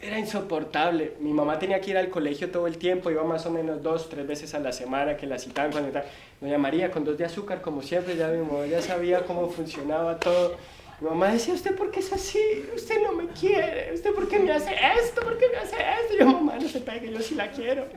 Era insoportable. Mi mamá tenía que ir al colegio todo el tiempo, iba más o menos 2, 3 veces a la semana que la citaban cuando tal. Doña María con 2 de azúcar, como siempre, ya mi mamá ya sabía cómo funcionaba todo. Mi mamá decía, ¿usted por qué es así? Usted no me quiere. ¿Usted por qué me hace esto? ¿Por qué me hace esto? Yo, mamá, no se pegue, yo sí la quiero.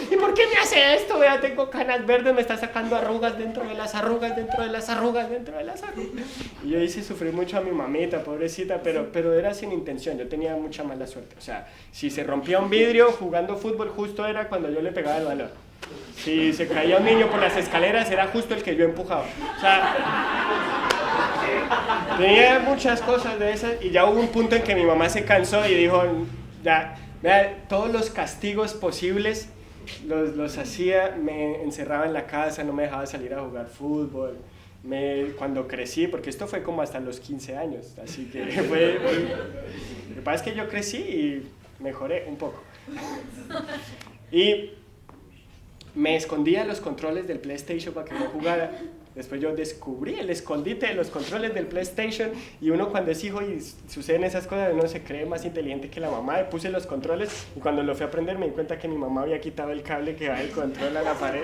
¿Y por qué me hace esto? Vea, tengo canas verdes, me está sacando arrugas dentro de las arrugas, dentro de las arrugas, dentro de las arrugas. Y yo hice sufrir mucho a mi mamita, pobrecita, pero era sin intención, yo tenía mucha mala suerte. O sea, si se rompía un vidrio jugando fútbol, justo era cuando yo le pegaba el balón. Si se caía un niño por las escaleras, era justo el que yo empujaba. O sea, tenía muchas cosas de esas y ya hubo un punto en que mi mamá se cansó y dijo, ya, vea, todos los castigos posibles los hacía, me encerraba en la casa, no me dejaba salir a jugar fútbol. Cuando crecí, porque esto fue como hasta los 15 años, así que lo que pasa es que yo crecí y mejoré un poco. Y me escondía los controles del PlayStation para que no jugara. Después yo descubrí el escondite de los controles del PlayStation y uno cuando es hijo y suceden esas cosas, uno se cree más inteligente que la mamá. Le puse los controles y cuando lo fui a aprender me di cuenta que mi mamá había quitado el cable que va del control a la pared.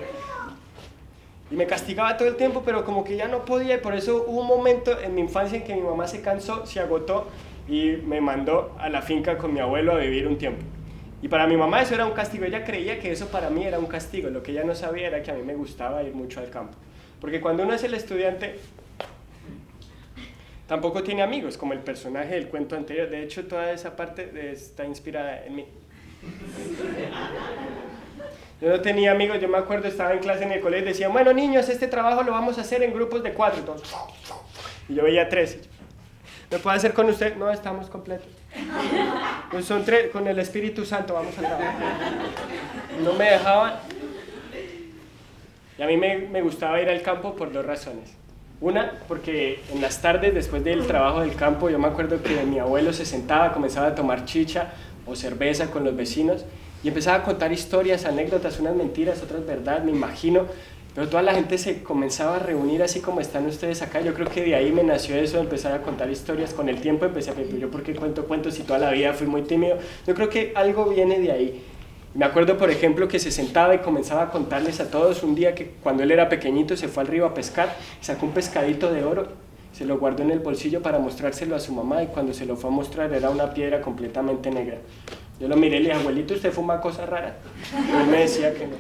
Y me castigaba todo el tiempo, pero como que ya no podía y por eso hubo un momento en mi infancia en que mi mamá se cansó, se agotó y me mandó a la finca con mi abuelo a vivir un tiempo. Y para mi mamá eso era un castigo, ella creía que eso para mí era un castigo, lo que ella no sabía era que a mí me gustaba ir mucho al campo. Porque cuando uno es el estudiante, tampoco tiene amigos, como el personaje del cuento anterior. De hecho, toda esa parte está inspirada en mí. Yo no tenía amigos, yo me acuerdo, estaba en clase en el colegio y decían, bueno niños, este trabajo lo vamos a hacer en grupos de 4. Entonces, y yo veía 3. ¿Me puedo hacer con usted? No, estamos completos. Pues son 3, con el Espíritu Santo vamos a trabajar. No me dejaban. Y a mí me gustaba ir al campo por 2 razones. Una, porque en las tardes, después del trabajo del campo, yo me acuerdo que mi abuelo se sentaba, comenzaba a tomar chicha o cerveza con los vecinos y empezaba a contar historias, anécdotas, unas mentiras, otras verdad, me imagino, pero toda la gente se comenzaba a reunir así como están ustedes acá. Yo creo que de ahí me nació eso de empezar a contar historias. Con el tiempo empecé a pensar, ¿yo por qué cuento cuentos si toda la vida fui muy tímido? Yo creo que algo viene de ahí. Me acuerdo, por ejemplo, que se sentaba y comenzaba a contarles a todos un día que cuando él era pequeñito se fue al río a pescar, sacó un pescadito de oro, se lo guardó en el bolsillo para mostrárselo a su mamá y cuando se lo fue a mostrar era una piedra completamente negra. Yo lo miré y le dije, abuelito, ¿usted fuma cosa rara? Y él me decía que no.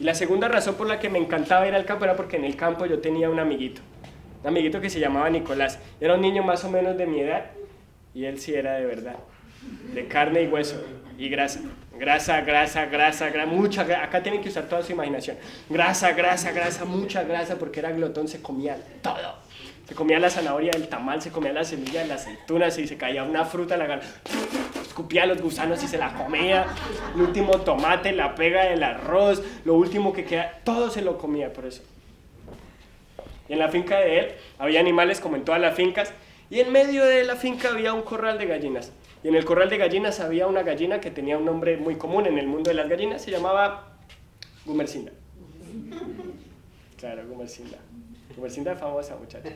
Y la segunda razón por la que me encantaba ir al campo era porque en el campo yo tenía un amiguito que se llamaba Nicolás. Era un niño más o menos de mi edad y él sí era de verdad, de carne y hueso y grasa. Grasa, mucha grasa. Acá tienen que usar toda su imaginación. Grasa, mucha grasa, porque era glotón, se comía todo. Se comía la zanahoria del tamal, se comía la semilla de las aceitunas y se caía una fruta, escupía los gusanos y se la comía. El último tomate, la pega del arroz, lo último que queda, todo se lo comía por eso. Y en la finca de él había animales como en todas las fincas y en medio de la finca había un corral de gallinas. Y en el corral de gallinas había una gallina que tenía un nombre muy común en el mundo de las gallinas, se llamaba Gumersinda. Claro, Gumersinda. Gumersinda es famosa, muchachos.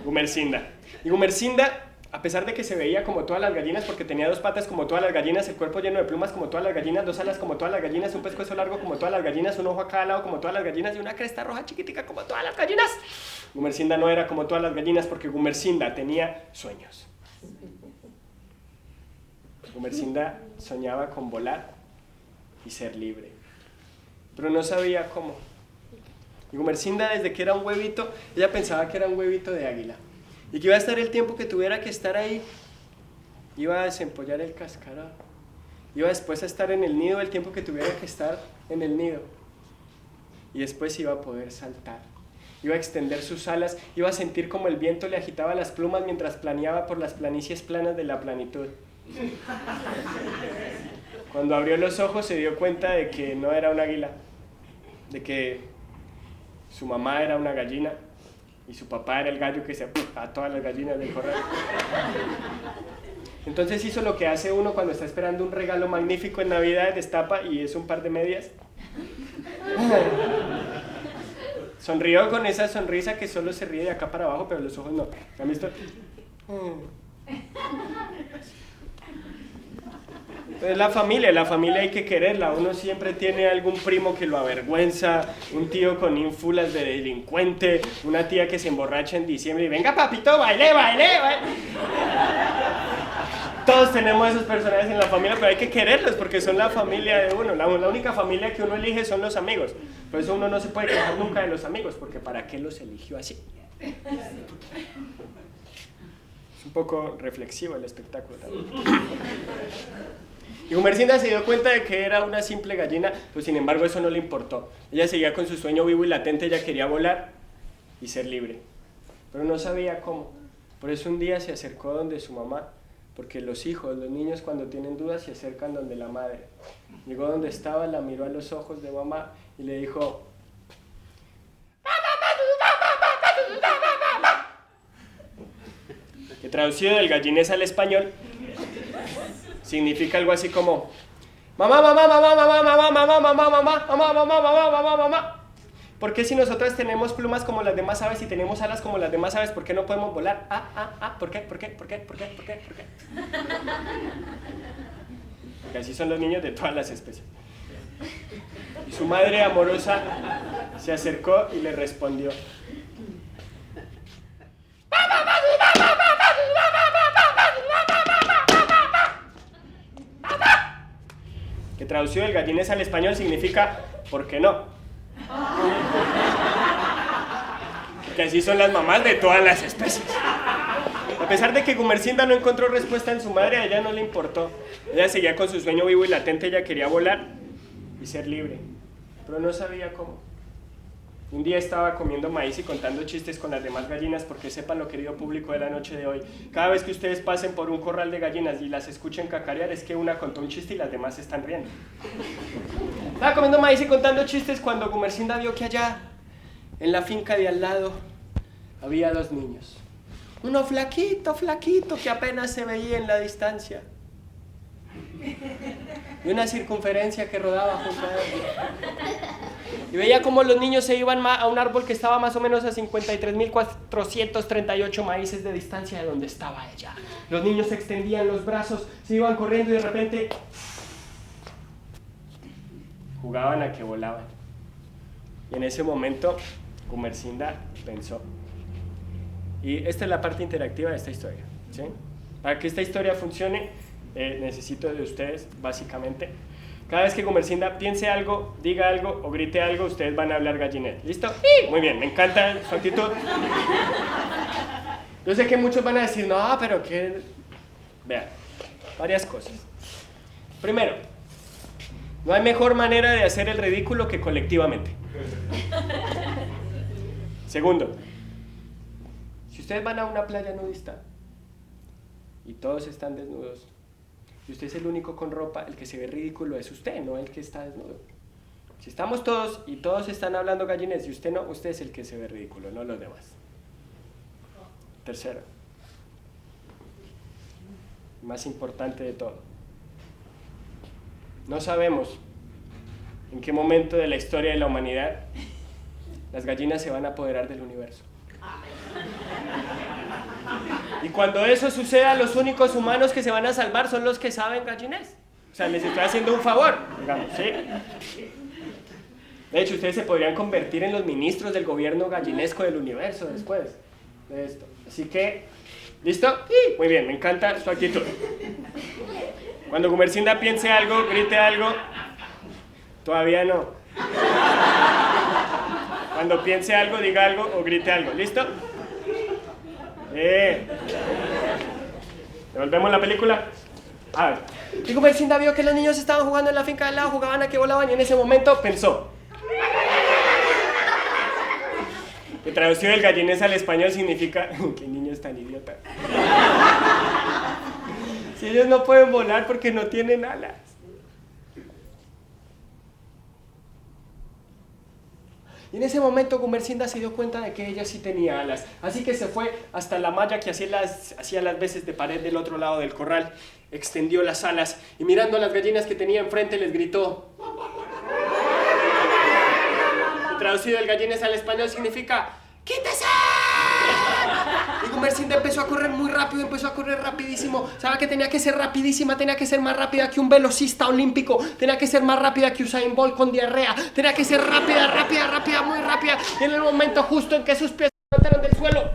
Gumersinda. Y Gumersinda, a pesar de que se veía como todas las gallinas, porque tenía 2 patas como todas las gallinas, el cuerpo lleno de plumas como todas las gallinas, 2 alas como todas las gallinas, un pescuezo largo como todas las gallinas, un ojo a cada lado como todas las gallinas y una cresta roja chiquitica como todas las gallinas. Gumersinda no era como todas las gallinas porque Gumersinda tenía sueños. Gumersinda soñaba con volar y ser libre, pero no sabía cómo. Y Gumersinda, desde que era un huevito, ella pensaba que era un huevito de águila y que iba a estar el tiempo que tuviera que estar ahí, iba a desempollar el cascarón, iba después a estar en el nido el tiempo que tuviera que estar en el nido y después iba a poder saltar, iba a extender sus alas, iba a sentir como el viento le agitaba las plumas mientras planeaba por las planicies planas de la planitud. Cuando abrió los ojos se dio cuenta de que no era un águila, de que su mamá era una gallina y su papá era el gallo que se a todas las gallinas del corral. Entonces hizo lo que hace uno cuando está esperando un regalo magnífico en Navidad, destapa y es un par de medias. Sonrió con esa sonrisa que solo se ríe de acá para abajo, pero los ojos no. ¿Han visto? Es la familia hay que quererla. Uno siempre tiene algún primo que lo avergüenza, un tío con ínfulas de delincuente, una tía que se emborracha en diciembre y venga papito, baile. Todos tenemos esos personajes en la familia, pero hay que quererlos porque son la familia de uno. La única familia que uno elige son los amigos. Por eso uno no se puede quejar nunca de los amigos, porque ¿para qué los eligió así? Es un poco reflexivo el espectáculo también. Y Gumersinda se dio cuenta de que era una simple gallina, pues sin embargo eso no le importó. Ella seguía con su sueño vivo y latente, ella quería volar y ser libre. Pero no sabía cómo. Por eso un día se acercó donde su mamá, porque los niños cuando tienen dudas se acercan donde la madre. Llegó donde estaba, la miró a los ojos de mamá y le dijo: que traducido del gallinés al español significa algo así como mamá. ¿Por qué si nosotras tenemos plumas como las demás aves y tenemos alas como las demás aves, por qué no podemos volar? ¿Por qué? Porque así son los niños de todas las especies. Y su madre amorosa se acercó y le respondió: que traducido del gallinés al español significa ¿por qué no? Porque así son las mamás de todas las especies. A pesar de que Gumersinda no encontró respuesta en su madre, a ella no le importó. Ella seguía con su sueño vivo y latente, ella quería volar y ser libre, pero no sabía cómo. Un día estaba comiendo maíz y contando chistes con las demás gallinas, porque sepan lo, querido público de la noche de hoy, cada vez que ustedes pasen por un corral de gallinas y las escuchen cacarear, es que una contó un chiste y las demás se están riendo. Estaba comiendo maíz y contando chistes cuando Gumersinda vio que allá, en la finca de al lado, había dos niños. Uno flaquito, que apenas se veía en la distancia. Y una circunferencia que rodaba junto a él. Y veía cómo los niños se iban a un árbol que estaba más o menos a 53.438 maíces de distancia de donde estaba ella. Los niños extendían los brazos, se iban corriendo y de repente jugaban a que volaban. Y en ese momento Gumersinda pensó. Y esta es la parte interactiva de esta historia, ¿sí? Para que esta historia funcione, necesito de ustedes, básicamente. Cada vez que Gumersinda piense algo, diga algo o grite algo, ustedes van a hablar gallinés. ¿Listo? ¡Sí! Muy bien, me encanta su actitud. Yo sé que muchos van a decir, no, pero que... Vean, varias cosas. Primero, no hay mejor manera de hacer el ridículo que colectivamente. Segundo, si ustedes van a una playa nudista y todos están desnudos, y usted es el único con ropa, el que se ve ridículo es usted, no el que está desnudo. Si estamos todos y todos están hablando gallinés y usted no, usted es el que se ve ridículo, no los demás. Tercero, más importante de todo, no sabemos en qué momento de la historia de la humanidad las gallinas se van a apoderar del universo. Y cuando eso suceda, los únicos humanos que se van a salvar son los que saben gallinés. O sea, les estoy haciendo un favor, digamos, ¿sí? De hecho, ustedes se podrían convertir en los ministros del gobierno gallinesco del universo después de esto. Así que, ¿listo? Sí. Muy bien, me encanta su actitud. Cuando Gumersinda piense algo, grite algo, todavía no. Cuando piense algo, diga algo o grite algo. ¿Listo? ¿Devolvemos la película? A ver. Y Gumersinda vio que los niños estaban jugando en la finca de al lado, jugaban a que volaban y en ese momento pensó. Que traducido del gallinés al español significa ¿qué niños tan idiotas? Si ellos no pueden volar porque no tienen alas. Y en ese momento Gumersinda se dio cuenta de que ella sí tenía alas. Así que se fue hasta la malla que hacía las veces de pared del otro lado del corral. Extendió las alas y mirando a las gallinas que tenía enfrente les gritó. Y traducido del gallinés al español significa ¡quítese! Y Gumersinda empezó a correr muy rápido, empezó a correr rapidísimo. Sabía que tenía que ser rapidísima, tenía que ser más rápida que un velocista olímpico, tenía que ser más rápida que Usain Bolt con diarrea, tenía que ser rápida, muy rápida. Y en el momento justo en que sus pies se levantaron del suelo,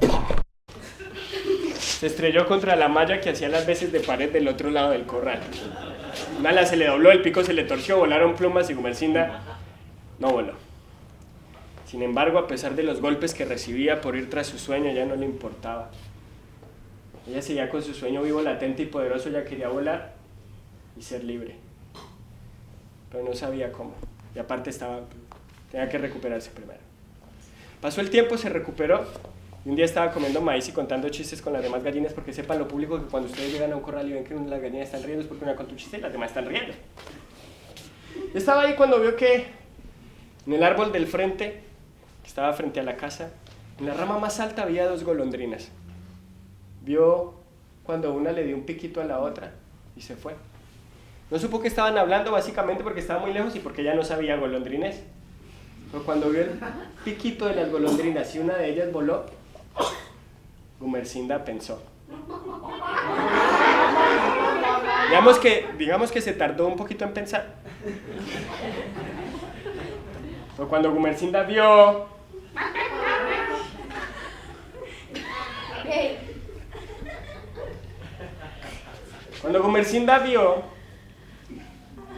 se estrelló contra la malla que hacía las veces de pared del otro lado del corral. Un ala se le dobló, el pico se le torció, volaron plumas y Gumersinda no voló. Sin embargo, a pesar de los golpes que recibía por ir tras su sueño, ya no le importaba. Ella seguía con su sueño vivo, latente y poderoso, ya quería volar y ser libre. Pero no sabía cómo. Y aparte tenía que recuperarse primero. Pasó el tiempo, se recuperó. Y un día estaba comiendo maíz y contando chistes con las demás gallinas, porque sepan lo público que cuando ustedes llegan a un corral y ven que una de las gallinas están riendo es porque una contó un chiste y las demás están riendo. Yo estaba ahí cuando vio que en el árbol del frente, que estaba frente a la casa, en la rama más alta había 2 golondrinas. Vio cuando una le dio un piquito a la otra y se fue. No supo que estaban hablando básicamente porque estaba muy lejos y porque ella no sabía golondrines. Pero cuando vio el piquito de las golondrinas y una de ellas voló, Gumersinda pensó. Digamos que se tardó un poquito en pensar. Pero cuando Gumersinda vio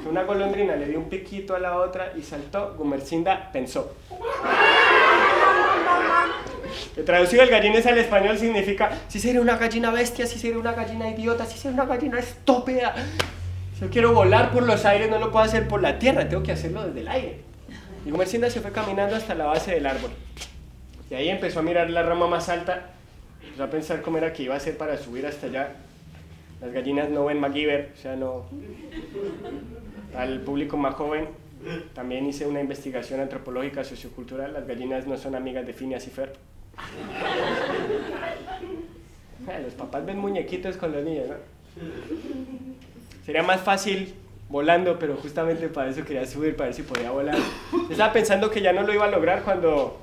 que una golondrina le dio un piquito a la otra y saltó, Gumersinda pensó. Traducido el gallines al español significa: si seré una gallina bestia, si seré una gallina idiota, si seré una gallina estúpida. Si yo quiero volar por los aires, no lo puedo hacer por la tierra, tengo que hacerlo desde el aire. Y Gumersinda se fue caminando hasta la base del árbol. Y ahí empezó a mirar la rama más alta, empezó a pensar cómo era que iba a hacer para subir hasta allá. Las gallinas no ven MacGyver, o sea, no. Al público más joven, también hice una investigación antropológica sociocultural. Las gallinas no son amigas de Phineas y Ferb. Los papás ven muñequitos con los niños, ¿no? Sería más fácil volando, pero justamente para eso quería subir, para ver si podía volar. Estaba pensando que ya no lo iba a lograr cuando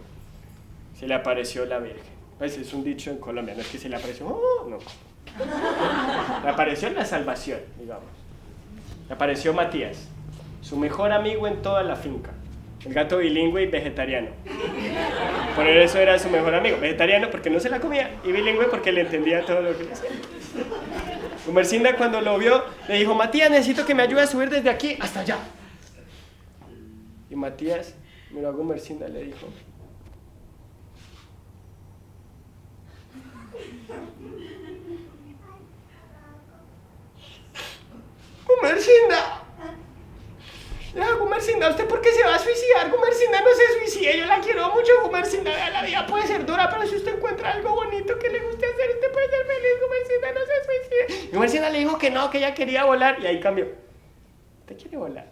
se le apareció la Virgen. Pues es un dicho en Colombia, no es que se le apareció, oh, no. Le apareció la salvación, digamos. Le apareció Matías, su mejor amigo en toda la finca. El gato bilingüe y vegetariano. Por eso era su mejor amigo. Vegetariano porque no se la comía y bilingüe porque le entendía todo lo que decía. Gumersinda, cuando lo vio, le dijo: Matías, necesito que me ayude a subir desde aquí hasta allá. Y Matías miró a Gumersinda y le dijo: Gumersinda. Gumersinda, ¿usted por qué se va a suicidar? Gumersinda no se suicide, yo la quiero mucho, Gumersinda. La vida puede ser dura, pero si usted encuentra algo bonito que le guste hacer, usted puede ser feliz. Gumersinda no se suicide. Y Gumersinda le dijo que no, que ella quería volar, y ahí cambió. ¿Usted quiere volar?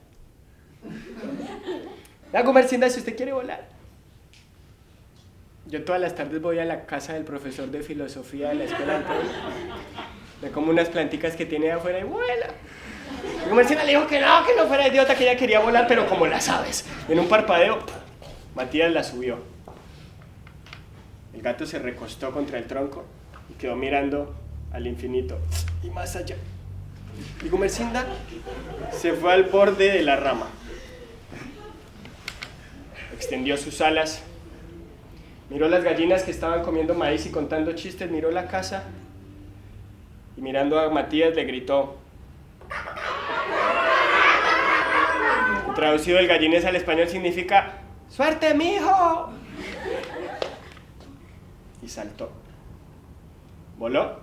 Gumersinda, si usted quiere volar. Yo todas las tardes voy a la casa del profesor de filosofía de la escuela del pueblo. Me como unas planticas que tiene afuera y vuela. Y Gumersinda le dijo que no fuera idiota, que ella quería volar, pero como las aves. En un parpadeo, Matías la subió. El gato se recostó contra el tronco y quedó mirando al infinito y más allá. Y Gumersinda se fue al borde de la rama. Extendió sus alas, miró las gallinas que estaban comiendo maíz y contando chistes, miró la casa y mirando a Matías le gritó. Traducido el gallines al español significa: ¡suerte, mijo! Y saltó. ¿Voló?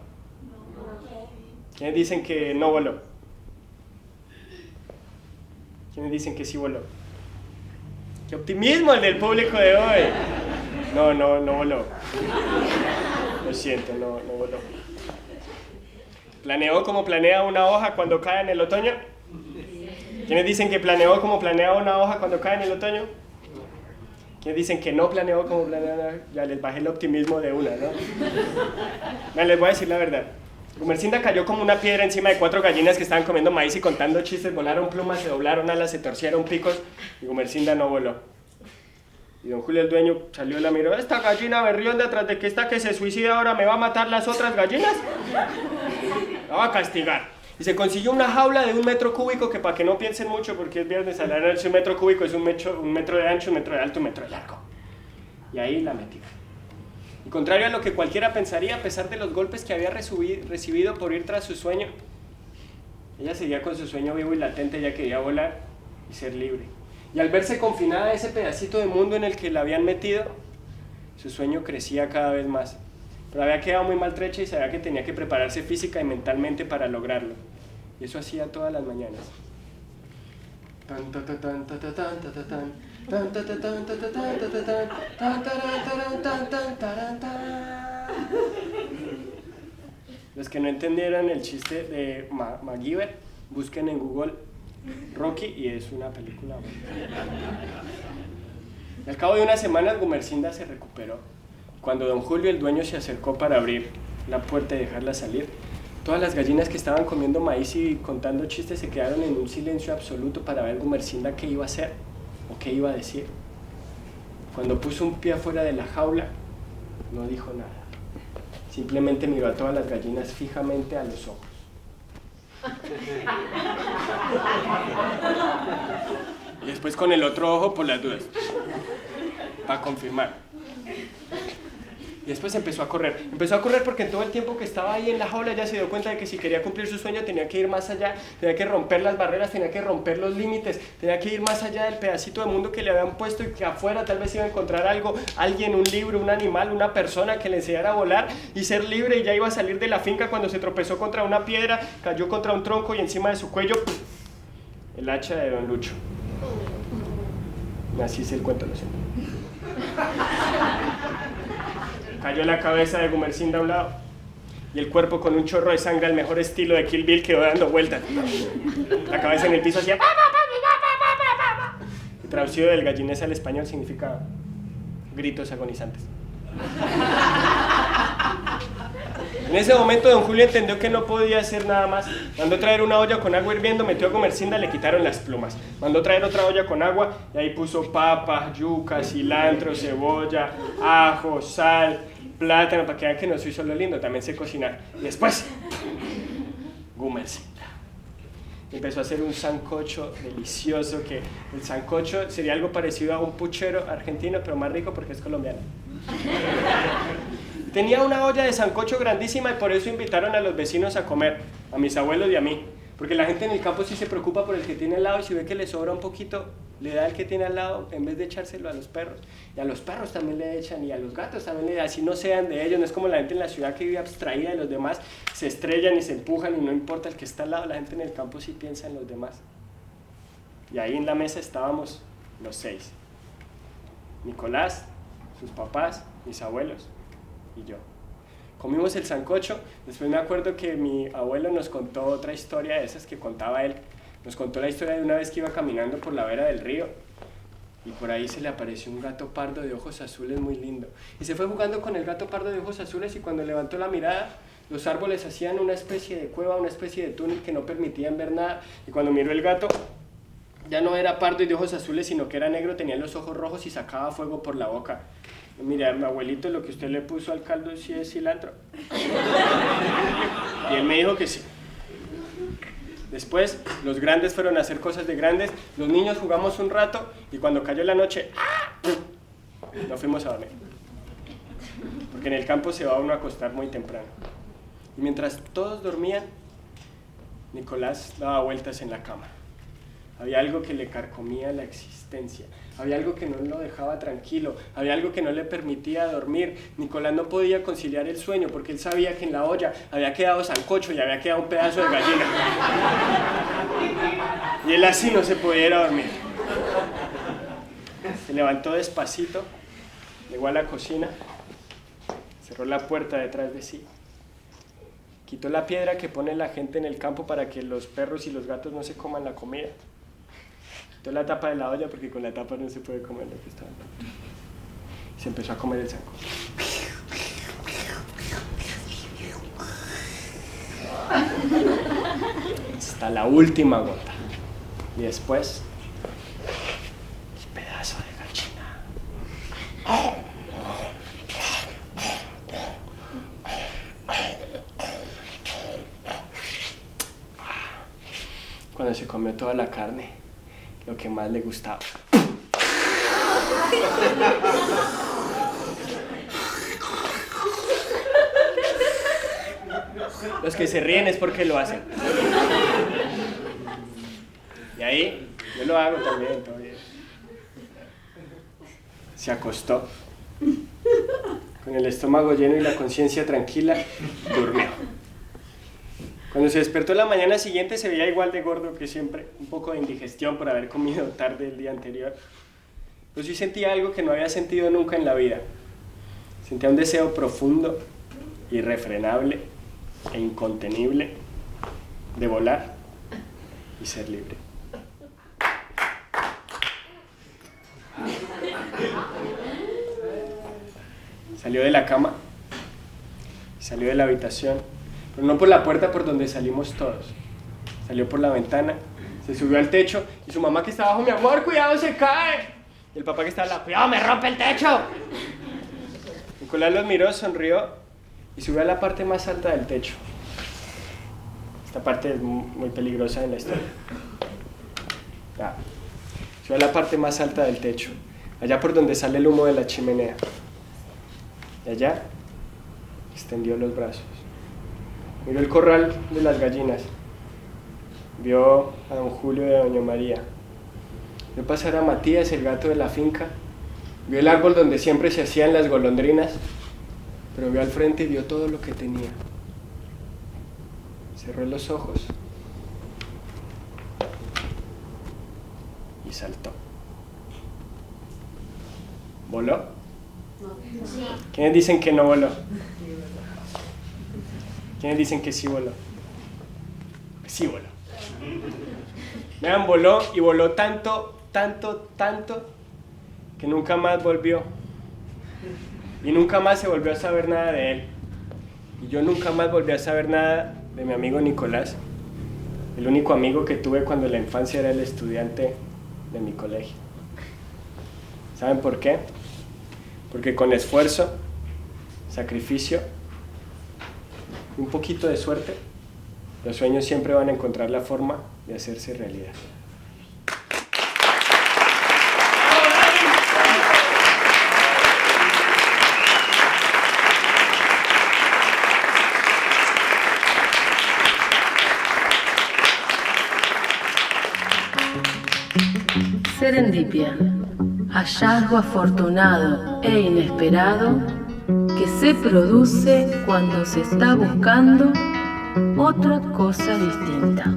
¿Quiénes dicen que no voló? ¿Quiénes dicen que sí voló? ¡Qué optimismo el del público de hoy! No voló. Lo siento, no voló. ¿Planeó como planea una hoja cuando cae en el otoño? ¿Quiénes dicen que planeó como planea una hoja cuando cae en el otoño? ¿Quiénes dicen que no planeó como planea una hoja? Ya les bajé el optimismo de una, ¿no? No, les voy a decir la verdad. Gumersinda cayó como una piedra encima de 4 gallinas que estaban comiendo maíz y contando chistes. Volaron plumas, se doblaron alas, se torcieron picos y Gumersinda no voló. Y don Julio el dueño salió y la miró, esta gallina berrionda tras de que esta que se suicida ahora me va a matar las otras gallinas. La va a castigar. Y se consiguió una jaula de 1 metro cúbico, que para que no piensen mucho, porque es viernes a la noche, 1 metro cúbico es un metro de ancho, 1 metro de alto, 1 metro de largo. Y ahí la metió. Y contrario a lo que cualquiera pensaría, a pesar de los golpes que había recibido por ir tras su sueño, ella seguía con su sueño vivo y latente. Ella quería volar y ser libre. Y al verse confinada a ese pedacito de mundo en el que la habían metido, su sueño crecía cada vez más. Pero había quedado muy maltrecha y sabía que tenía que prepararse física y mentalmente para lograrlo. Y eso hacía todas las mañanas. Los que no entendieron el chiste de MacGyver, busquen en Google Rocky y es una película. Al cabo de unas semanas, Gumersinda se recuperó. Cuando don Julio, el dueño, se acercó para abrir la puerta y dejarla salir, todas las gallinas que estaban comiendo maíz y contando chistes se quedaron en un silencio absoluto para ver Gumersinda qué iba a hacer o qué iba a decir. Cuando puso un pie afuera de la jaula, no dijo nada. Simplemente miró a todas las gallinas fijamente a los ojos. Y después con el otro ojo por las dudas, para confirmar. Y después empezó a correr. Empezó a correr porque en todo el tiempo que estaba ahí en la jaula ya se dio cuenta de que si quería cumplir su sueño tenía que ir más allá, tenía que romper las barreras, tenía que romper los límites, tenía que ir más allá del pedacito de mundo que le habían puesto y que afuera tal vez iba a encontrar algo, alguien, un libro, un animal, una persona que le enseñara a volar y ser libre. Y ya iba a salir de la finca cuando se tropezó contra una piedra, cayó contra un tronco y encima de su cuello el hacha de don Lucho. Así es el cuento, lo siento. Cayó la cabeza de Gumersinda a un lado y el cuerpo con un chorro de sangre al mejor estilo de Kill Bill quedó dando vueltas. La cabeza en el piso hacía... Y traducido del gallinés al español significa gritos agonizantes. En ese momento don Julio entendió que no podía hacer nada más. Mandó traer una olla con agua hirviendo, metió a Gumersinda, le quitaron las plumas. Mandó traer otra olla con agua y ahí puso papa, yuca, cilantro, cebolla, ajo, sal, plátano, para que vean que no soy solo lindo, también sé cocinar. Y después, Gumersinda empezó a hacer un sancocho delicioso, que el sancocho sería algo parecido a un puchero argentino, pero más rico porque es colombiano. Tenía una olla de sancocho grandísima y por eso invitaron a los vecinos a comer, a mis abuelos y a mí. Porque la gente en el campo sí se preocupa por el que tiene al lado y si ve que le sobra un poquito, le da el que tiene al lado en vez de echárselo a los perros. Y a los perros también le echan y a los gatos también le dan, así no sean de ellos. No es como la gente en la ciudad que vive abstraída de los demás, se estrellan y se empujan y no importa el que está al lado, la gente en el campo sí piensa en los demás. Y ahí en la mesa estábamos los 6. Nicolás, sus papás, mis abuelos y yo. Comimos el sancocho. Después me acuerdo que mi abuelo nos contó otra historia de esas que contaba él. Nos contó la historia de una vez que iba caminando por la vera del río y por ahí se le apareció un gato pardo de ojos azules muy lindo. Y se fue jugando con el gato pardo de ojos azules y cuando levantó la mirada, los árboles hacían una especie de cueva, una especie de túnel que no permitían ver nada. Y cuando miró el gato, ya no era pardo y de ojos azules, sino que era negro, tenía los ojos rojos y sacaba fuego por la boca. Mira, mi abuelito, lo que usted le puso al caldo sí es cilantro. Y él me dijo que sí. Después, los grandes fueron a hacer cosas de grandes, los niños jugamos un rato y cuando cayó la noche, nos fuimos a dormir. Porque en el campo se va uno a acostar muy temprano. Y mientras todos dormían, Nicolás daba vueltas en la cama. Había algo que le carcomía la existencia. Había algo que no lo dejaba tranquilo. Había algo que no le permitía dormir. Nicolás no podía conciliar el sueño porque él sabía que en la olla había quedado sancocho y había quedado un pedazo de gallina. Y él así no se podía ir a dormir. Se levantó despacito, llegó a la cocina, cerró la puerta detrás de sí, quitó la piedra que pone la gente en el campo para que los perros y los gatos no se coman la comida. Quitó la tapa de la olla porque con la tapa no se puede comer lo que estaba dentro. Y se empezó a comer el sancocho. Hasta la última gota. Y después, el pedazo de gallina. Cuando se comió toda la carne, lo que más le gustaba. Los que se ríen es porque lo hacen. Y ahí, yo lo hago también, todavía. Se acostó. Con el estómago lleno y la conciencia tranquila, durmió. Cuando se despertó la mañana siguiente se veía igual de gordo que siempre, un poco de indigestión por haber comido tarde el día anterior. Pero sí sentía algo que no había sentido nunca en la vida. Sentía un deseo profundo, irrefrenable e incontenible de volar y ser libre. Salió de la cama, salió de la habitación, pero no por la puerta por donde salimos todos. Salió por la ventana, se subió al techo y su mamá que estaba abajo, mi amor, cuidado, se cae. Y el papá que estaba al lado, cuidado, me rompe el techo. Nicolás los miró, sonrió y subió a la parte más alta del techo. Esta parte es muy peligrosa en la historia. Subió a la parte más alta del techo, allá por donde sale el humo de la chimenea. Y allá extendió los brazos. Miró el corral de las gallinas. Vio a don Julio y a doña María. Vio pasar a Matías, el gato de la finca. Vio el árbol donde siempre se hacían las golondrinas. Pero vio al frente y vio todo lo que tenía. Cerró los ojos y saltó. ¿Voló? ¿Quiénes dicen que no voló? ¿Quiénes dicen que sí voló? Sí voló. Vean, voló y voló tanto, que nunca más volvió. Y nunca más se volvió a saber nada de él. Y yo nunca más volví a saber nada de mi amigo Nicolás. El único amigo que tuve cuando en la infancia era el estudiante de mi colegio. ¿Saben por qué? Porque con esfuerzo, sacrificio y un poquito de suerte, los sueños siempre van a encontrar la forma de hacerse realidad. Serendipia, hallazgo afortunado e inesperado que se produce cuando se está buscando otra cosa distinta.